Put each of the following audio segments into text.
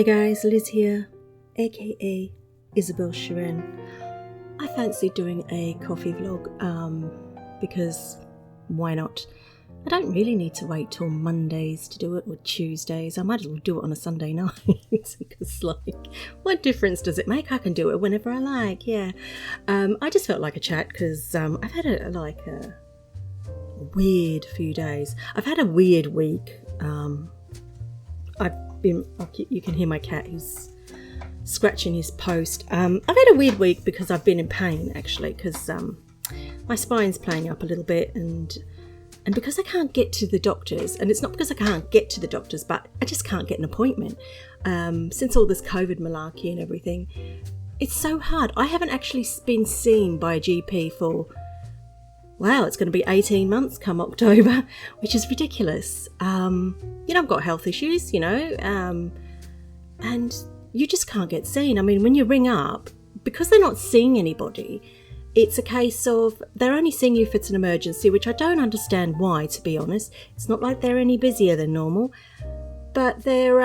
guys, Liz here, aka Isabelle Cheren. I fancy doing a coffee vlog because why not? I don't really need to wait till Mondays to do it or Tuesdays. I might as well do it on a Sunday night because what difference does it make? I can do it whenever I like, yeah. I just felt like a chat because I've had a weird few days. I've had a weird week. You can hear my cat, he's scratching his post. I've had a weird week because I've been in pain actually because my spine's playing up a little bit and because I can't get to the doctors, and it's not because I can't get to the doctors, but I just can't get an appointment. Since all this COVID malarkey and everything, it's so hard. I haven't actually been seen by a GP for, wow, it's going to be 18 months come October, which is ridiculous. I've got health issues, and you just can't get seen. I mean, when you ring up, because they're not seeing anybody, it's a case of they're only seeing you if it's an emergency, which I don't understand why, to be honest. It's not like they're any busier than normal, but they're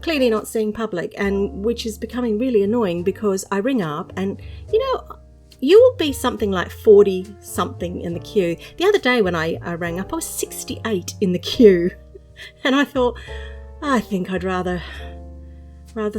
clearly not seeing public, and which is becoming really annoying because I ring up and, you will be something like 40 something in the queue. The other day when I rang up, I was 68 in the queue. And I thought, I think I'd rather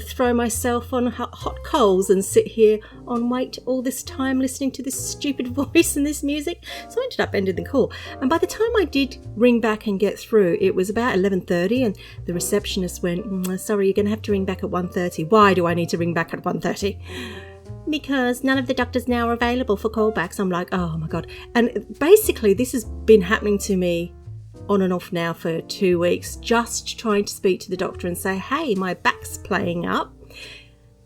throw myself on hot coals and sit here on wait all this time listening to this stupid voice and this music. So I ended up ending the call. And by the time I did ring back and get through, it was about 11:30 and the receptionist went, sorry, you're going to have to ring back at 1:30. Why do I need to ring back at 1:30? Because none of the doctors now are available for callbacks. I'm like, oh my God. And basically this has been happening to me on and off now for 2 weeks, just trying to speak to the doctor and say, hey, my back's playing up.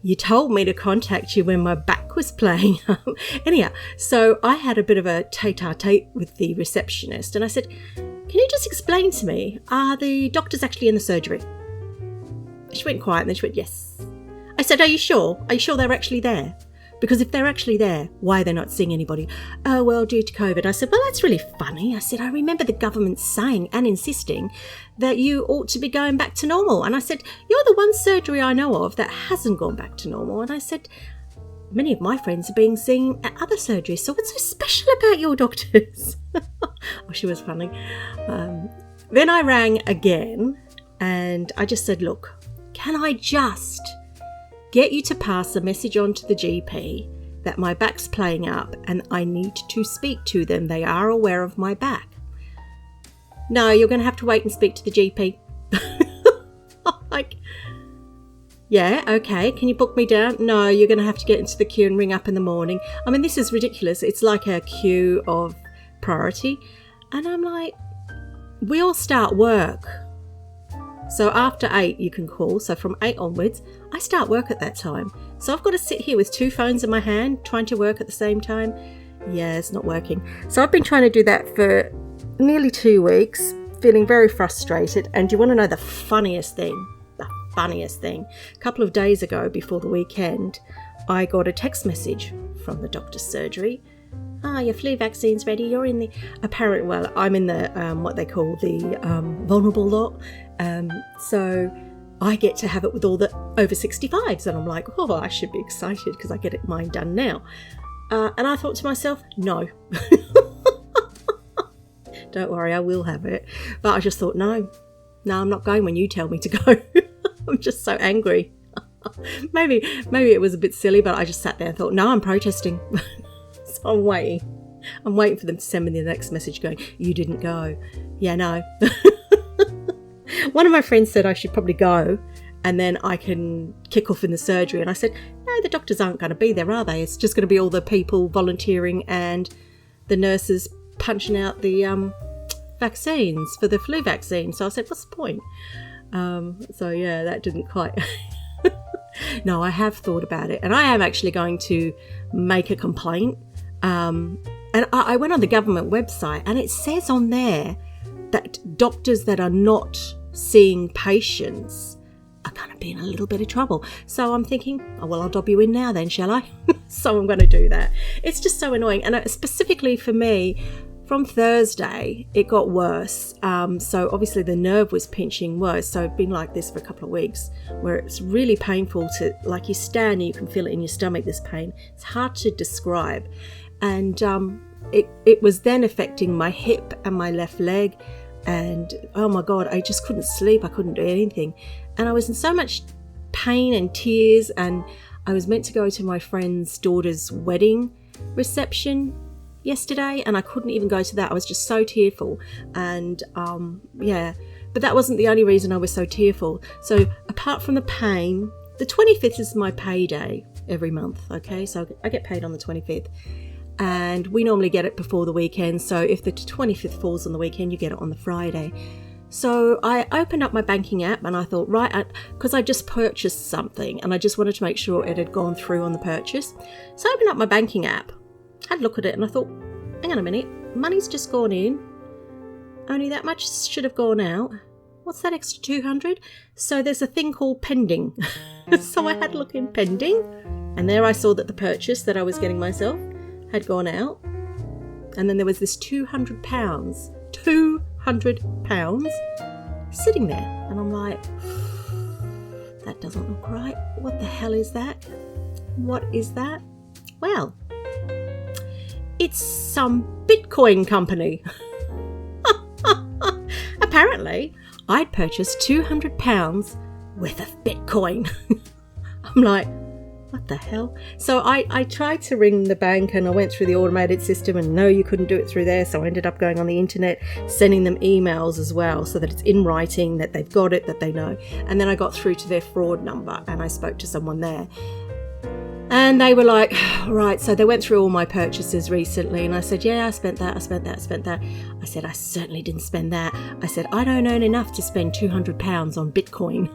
You told me to contact you when my back was playing up. Anyhow, so I had a bit of a tete-a-tete with the receptionist and I said, can you just explain to me, are the doctors actually in the surgery? She went quiet and then she went, yes. I said, are you sure? Are you sure they're actually there? Because if they're actually there, why are they not seeing anybody? Oh, well, due to COVID. I said, well, that's really funny. I said, I remember the government saying and insisting that you ought to be going back to normal. And I said, you're the one surgery I know of that hasn't gone back to normal. And I said, many of my friends are being seen at other surgeries. So what's so special about your doctors? Oh, she was funny. Then I rang again and I just said, look, can I just get you to pass a message on to the GP that my back's playing up and I need to speak to them. They are aware of my back. No, you're going to have to wait and speak to the GP. I'm like, yeah, okay. Can you book me down? No, you're going to have to get into the queue and ring up in the morning. I mean, this is ridiculous. It's like a queue of priority. And I'm like, we all start work. So after 8 you can call, so from 8 onwards I start work at that time. So I've got to sit here with 2 phones in my hand trying to work at the same time. Yeah, it's not working. So I've been trying to do that for nearly 2 weeks, feeling very frustrated. And do you want to know the funniest thing? The funniest thing. A couple of days ago before the weekend, I got a text message from the doctor's surgery. Your flu vaccine's ready. You're in the I'm in the what they call the vulnerable lot. So I get to have it with all the over 65s, and I'm like, oh, I should be excited because I get mine done now. And I thought to myself, no, don't worry, I will have it. But I just thought, no, I'm not going when you tell me to go. I'm just so angry. maybe it was a bit silly, but I just sat there and thought, no, I'm protesting. So I'm waiting for them to send me the next message going, you didn't go. Yeah, no. One of my friends said I should probably go and then I can kick off in the surgery. And I said, no, the doctors aren't going to be there, are they? It's just going to be all the people volunteering and the nurses punching out the vaccines for the flu vaccine. So I said, what's the point? So yeah, that didn't quite... No, I have thought about it and I am actually going to make a complaint. And I went on the government website and it says on there that doctors that are not seeing patients are going to be in a little bit of trouble. So I'm thinking, oh, well, I'll dob you in now then, shall I? So I'm going to do that. It's just so annoying. And specifically for me, from Thursday, it got worse. So obviously the nerve was pinching worse. So it's been like this for a couple of weeks, where it's really painful to, like, you stand and you can feel it in your stomach, this pain. It's hard to describe. And it was then affecting my hip and my left leg. And oh my God, I just couldn't sleep. I couldn't do anything. And I was in so much pain and tears. And I was meant to go to my friend's daughter's wedding reception yesterday, and I couldn't even go to that. I was just so tearful. And but that wasn't the only reason I was so tearful. So apart from the pain, the 25th is my payday every month. Okay, so I get paid on the 25th, and we normally get it before the weekend. So if the 25th falls on the weekend, you get it on the Friday. So I opened up my banking app and I thought, right, because I just purchased something and I just wanted to make sure it had gone through on the purchase. So I opened up my banking app, had a look at it, and I thought, hang on a minute, money's just gone in. Only that much should have gone out. What's that extra 200? So there's a thing called pending. So I had a look in pending, and there I saw that the purchase that I was getting myself had gone out. And then there was this £200, £200 sitting there. And I'm like, that doesn't look right. What the hell is that? What is that? Well, it's some Bitcoin company. Apparently, I'd purchased £200 worth of Bitcoin. I'm like, what the hell? So I tried to ring the bank, and I went through the automated system, and no, you couldn't do it through there. So I ended up going on the internet, sending them emails as well, so that it's in writing, that they've got it, that they know. And then I got through to their fraud number, and I spoke to someone there. And they were like, right, so they went through all my purchases recently. And I said, yeah, I spent that. I said, I certainly didn't spend that. I said, I don't earn enough to spend £200 on Bitcoin.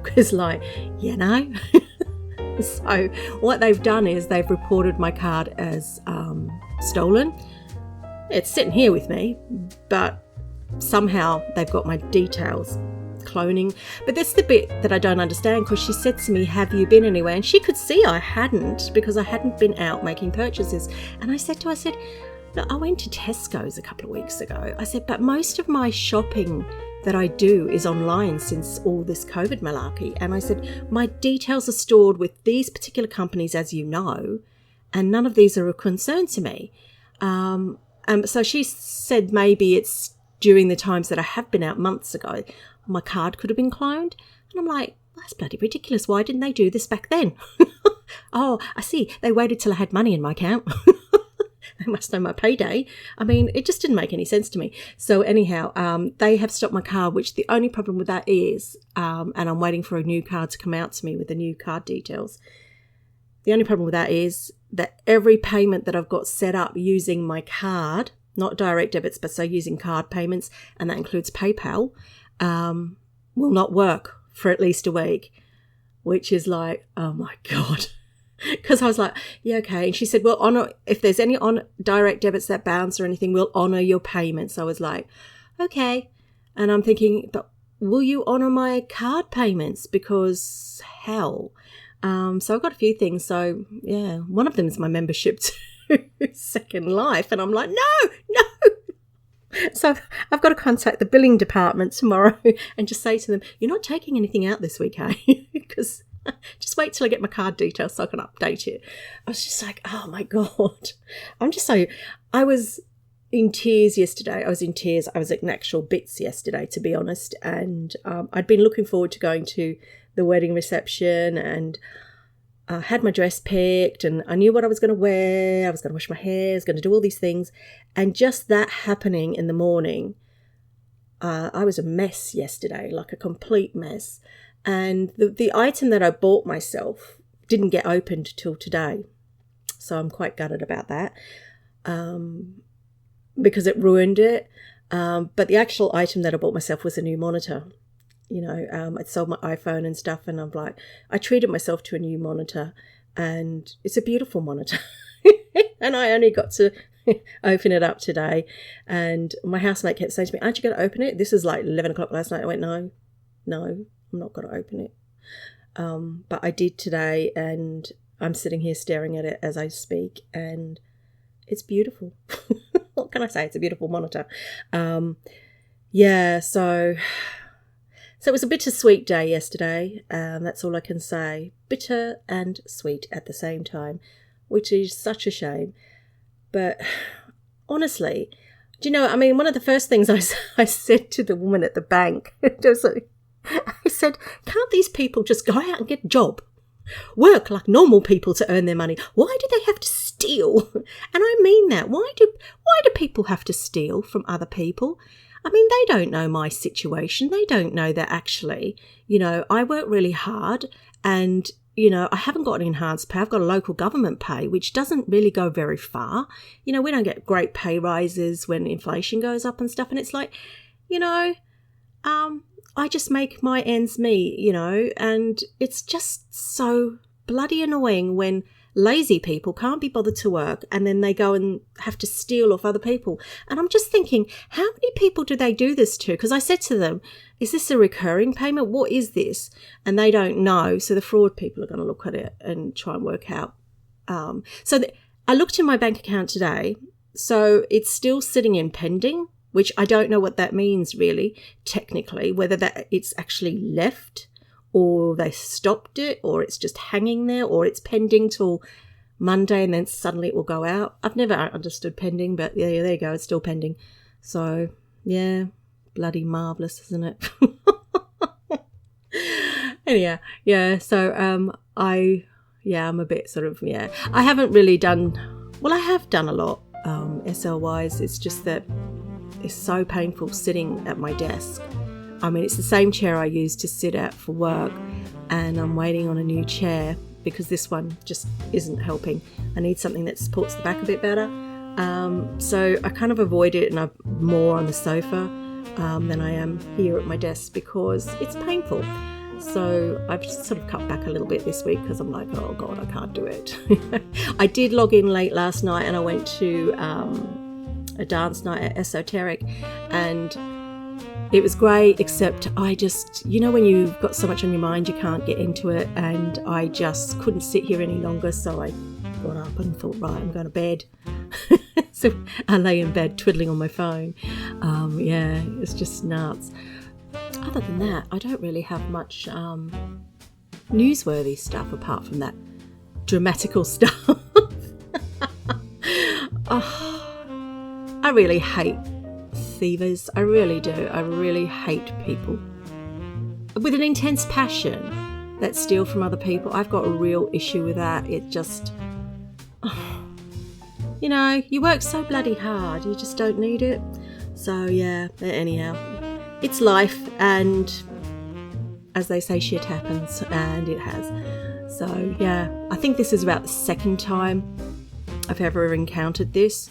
Because, like, you know. So what they've done is they've reported my card as stolen. It's sitting here with me, but somehow they've got my details. Cloning. But that's the bit that I don't understand, because she said to me, have you been anywhere? And she could see I hadn't, because I hadn't been out making purchases. And I said to her, look, I went to Tesco's a couple of weeks ago. I said, but most of my shopping that I do is online since all this COVID malarkey. And I said, my details are stored with these particular companies, as you know, and none of these are a concern to me. So she said maybe it's during the times that I have been out months ago, my card could have been cloned. And I'm like, that's bloody ridiculous. Why didn't they do this back then? Oh, I see. They waited till I had money in my account. They must know my payday. I mean, it just didn't make any sense to me. So anyhow, they have stopped my card, which the only problem with that is, and I'm waiting for a new card to come out to me with the new card details. The only problem with that is that every payment that I've got set up using my card, not direct debits, but so using card payments, and that includes PayPal, will not work for at least a week, which is like, oh my God. Because I was like, yeah, okay. And she said, well, honour, if there's any on direct debits that bounce or anything, we'll honour your payments. So I was like, okay. And I'm thinking, but will you honour my card payments? Because hell. So I've got a few things. So yeah, one of them is my membership to Second Life. And I'm like, no. So I've got to contact the billing department tomorrow and just say to them, you're not taking anything out this week, eh? Because just wait till I get my card details so I can update it. I was just like, oh my God. I was in tears yesterday. I was in actual bits yesterday, to be honest. And I'd been looking forward to going to the wedding reception, and had my dress picked, and I knew what I was going to wear. I was going to wash my hair. I was going to do all these things. And just that happening in the morning, I was a mess yesterday, like a complete mess. And the item that I bought myself didn't get opened till today. So I'm quite gutted about that, because it ruined it. But the actual item that I bought myself was a new monitor. You know, I'd sold my iPhone and stuff, and I'm like, I treated myself to a new monitor, and it's a beautiful monitor. And I only got to open it up today. And my housemate kept saying to me, aren't you going to open it? This is like 11 o'clock last night. I went, no, I'm not going to open it. But I did today, and I'm sitting here staring at it as I speak, and it's beautiful. What can I say? It's a beautiful monitor. Yeah, so it was a bittersweet day yesterday. That's all I can say. Bitter and sweet at the same time, which is such a shame. But honestly, do you know, I mean, one of the first things I said to the woman at the bank, I said, can't these people just go out and get a job? Work like normal people to earn their money. Why do they have to steal? And I mean that. Why do people have to steal from other people? I mean, they don't know my situation. They don't know that actually, I work really hard and, I haven't got an enhanced pay. I've got a local government pay, which doesn't really go very far. We don't get great pay rises when inflation goes up and stuff. And it's like, I just make my ends meet, and it's just so bloody annoying when lazy people can't be bothered to work and then they go and have to steal off other people. And I'm just thinking, how many people do they do this to? Because I said to them, is this a recurring payment? What is this? And they don't know. So the fraud people are going to look at it and try and work out. I looked in my bank account today. So it's still sitting in pending, which I don't know what that means really, technically, whether that it's actually left or they stopped it or it's just hanging there or it's pending till Monday and then suddenly it will go out. I've never understood pending, but yeah, there you go. It's still pending. So, yeah, bloody marvellous, isn't it? Anyhow, yeah, so I'm a bit sort of, I haven't really done, well, I have done a lot SL-wise. It's just that it's so painful sitting at my desk. I mean, it's the same chair I use to sit at for work, and I'm waiting on a new chair because this one just isn't helping. I need something that supports the back a bit better. So I kind of avoid it, and I'm more on the sofa than I am here at my desk because it's painful. So I've just sort of cut back a little bit this week because I'm like, oh God, I can't do it. I did log in late last night and I went to a dance night at Esoteric, and it was great, except I just, when you've got so much on your mind, you can't get into it, and I just couldn't sit here any longer, so I got up and thought, right, I'm going to bed. So I lay in bed twiddling on my phone. It's just nuts. Other than that, I don't really have much newsworthy stuff apart from that dramatical stuff. I really hate THIEVES. I really do. I really hate people with an intense passion that steal from other people. I've got a real issue with that. It just, you work so bloody hard. You just don't need it. So, yeah, anyhow, it's life. And as they say, shit happens. And it has. So, yeah, I think this is about the second time I've ever encountered this.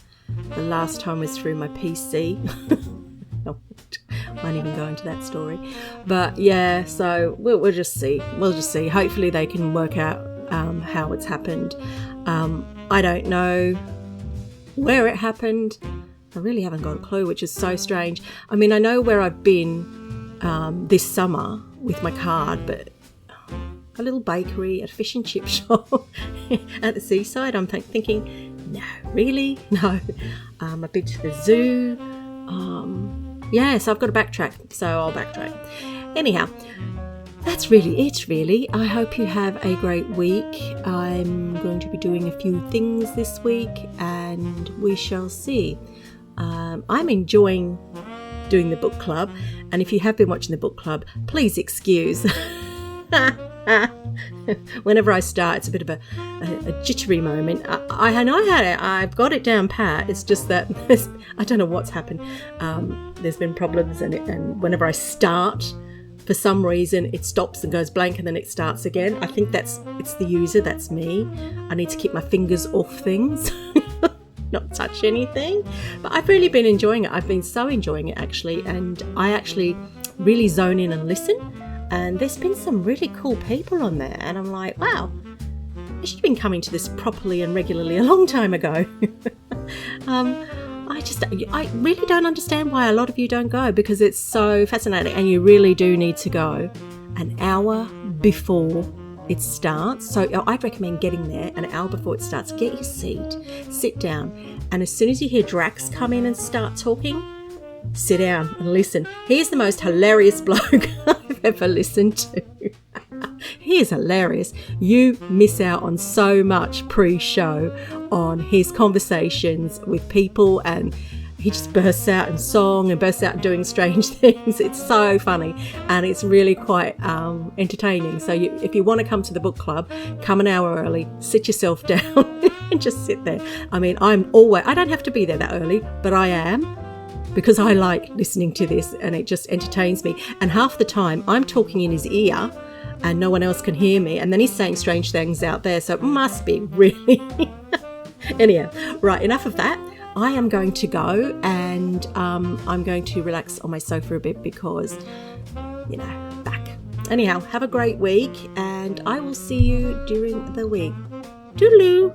The last time was through my PC. I won't even go into that story. But yeah, so we'll just see. We'll just see. Hopefully they can work out how it's happened. I don't know where it happened. I really haven't got a clue, which is so strange. I mean, I know where I've been this summer with my card, but a little bakery, a fish and chip shop at the seaside. I'm thinking, no, really? No. I've been to the zoo. So I've got to backtrack. So I'll backtrack. Anyhow, that's really it, really. I hope you have a great week. I'm going to be doing a few things this week and we shall see. I'm enjoying doing the book club. And if you have been watching the book club, please excuse. Whenever I start, it's a bit of a jittery moment. I know how to, I've got it down pat. It's just that I don't know what's happened. There's been problems, and whenever I start, for some reason, it stops and goes blank, and then it starts again. I think it's the user. That's me. I need to keep my fingers off things, not touch anything. But I've really been enjoying it. I've been so enjoying it actually, and I actually really zone in and listen. And there's been some really cool people on there. And I'm like, wow, I should have been coming to this properly and regularly a long time ago. I really don't understand why a lot of you don't go, because it's so fascinating. And you really do need to go an hour before it starts. So I'd recommend getting there an hour before it starts. Get your seat, sit down, and as soon as you hear Drax come in and start talking, sit down and listen. He is the most hilarious bloke I've ever listened to. He is hilarious. You miss out on so much pre-show on his conversations with people, and he just bursts out in song and bursts out doing strange things. It's so funny, and it's really quite entertaining. So if you want to come to the book club, come an hour early, sit yourself down and just sit there. I mean, I don't have to be there that early, but I am, because I like listening to this and it just entertains me. And half the time I'm talking in his ear and no one else can hear me, and then he's saying strange things out there, so it must be really anyhow. Right, enough of that. I am going to go, and I'm going to relax on my sofa a bit because, back. Anyhow, have a great week, and I will see you during the week. Toodaloo!